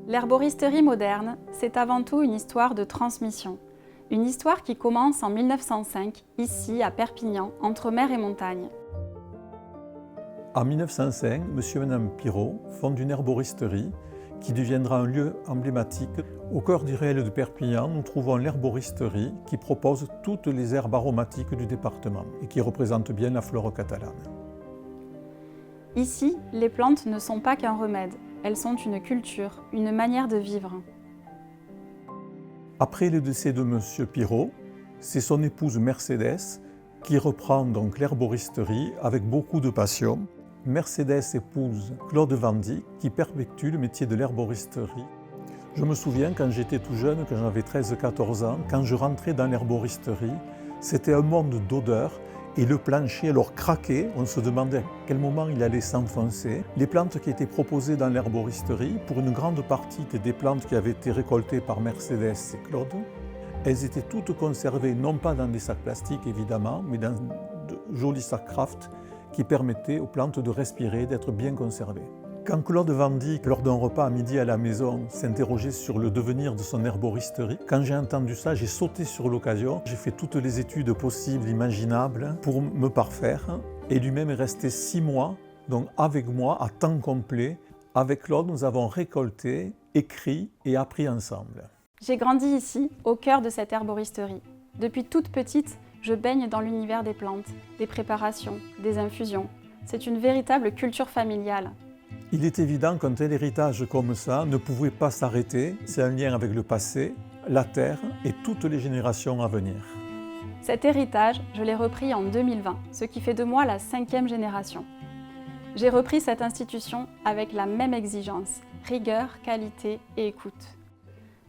L'herboristerie moderne, c'est avant tout une histoire de transmission. Une histoire qui commence en 1905, ici à Perpignan, entre mer et montagne. En 1905, monsieur et madame Pirot fondent une herboristerie qui deviendra un lieu emblématique. Au cœur du réel de Perpignan, nous trouvons l'herboristerie qui propose toutes les herbes aromatiques du département et qui représente bien la flore catalane. Ici, les plantes ne sont pas qu'un remède, elles sont une culture, une manière de vivre. Après le décès de monsieur Pirot, c'est son épouse Mercedes qui reprend donc l'herboristerie avec beaucoup de passion. Mercedes épouse Claude Vandy qui perpétue le métier de l'herboristerie. Je me souviens quand j'étais tout jeune, quand j'avais 13-14 ans, quand je rentrais dans l'herboristerie, c'était un monde d'odeurs et le plancher alors craquait, on se demandait à quel moment il allait s'enfoncer. Les plantes qui étaient proposées dans l'herboristerie, pour une grande partie des plantes qui avaient été récoltées par Mercedes et Claude, elles étaient toutes conservées, non pas dans des sacs plastiques évidemment, mais dans de jolis sacs Kraft qui permettaient aux plantes de respirer, d'être bien conservées. Quand Claude Vandy, lors d'un repas à midi à la maison, s'interrogeait sur le devenir de son herboristerie, quand j'ai entendu ça, j'ai sauté sur l'occasion. J'ai fait toutes les études possibles, imaginables, pour me parfaire. Et lui-même est resté 6 mois, donc avec moi, à temps complet. Avec Claude, nous avons récolté, écrit et appris ensemble. J'ai grandi ici, au cœur de cette herboristerie. Depuis toute petite, je baigne dans l'univers des plantes, des préparations, des infusions. C'est une véritable culture familiale. Il est évident qu'un tel héritage comme ça ne pouvait pas s'arrêter. C'est un lien avec le passé, la terre et toutes les générations à venir. Cet héritage, je l'ai repris en 2020, ce qui fait de moi la 5e génération. J'ai repris cette institution avec la même exigence, rigueur, qualité et écoute.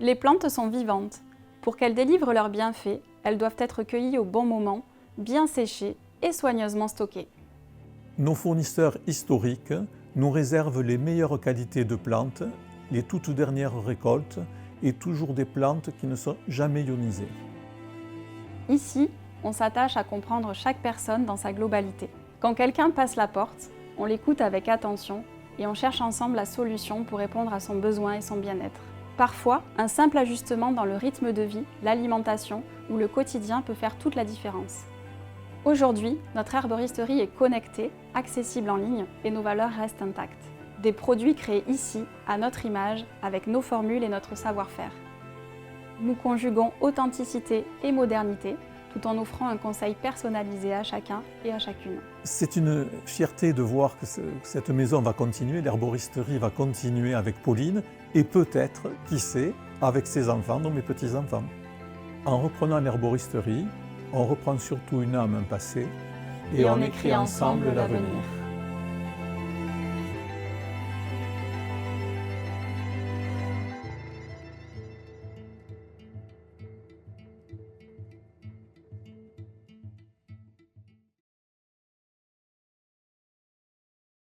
Les plantes sont vivantes. Pour qu'elles délivrent leurs bienfaits, elles doivent être cueillies au bon moment, bien séchées et soigneusement stockées. Nos fournisseurs historiques nous réservent les meilleures qualités de plantes, les toutes dernières récoltes et toujours des plantes qui ne sont jamais ionisées. Ici, on s'attache à comprendre chaque personne dans sa globalité. Quand quelqu'un passe la porte, on l'écoute avec attention et on cherche ensemble la solution pour répondre à son besoin et son bien-être. Parfois, un simple ajustement dans le rythme de vie, l'alimentation ou le quotidien peut faire toute la différence. Aujourd'hui, notre herboristerie est connectée, accessible en ligne et nos valeurs restent intactes. Des produits créés ici, à notre image, avec nos formules et notre savoir-faire. Nous conjuguons authenticité et modernité, tout en offrant un conseil personnalisé à chacun et à chacune. C'est une fierté de voir que cette maison va continuer, l'herboristerie va continuer avec Pauline et peut-être, qui sait, avec ses enfants, donc mes petits-enfants. En reprenant l'herboristerie, on reprend surtout une âme, un passé, et on écrit ensemble l'avenir.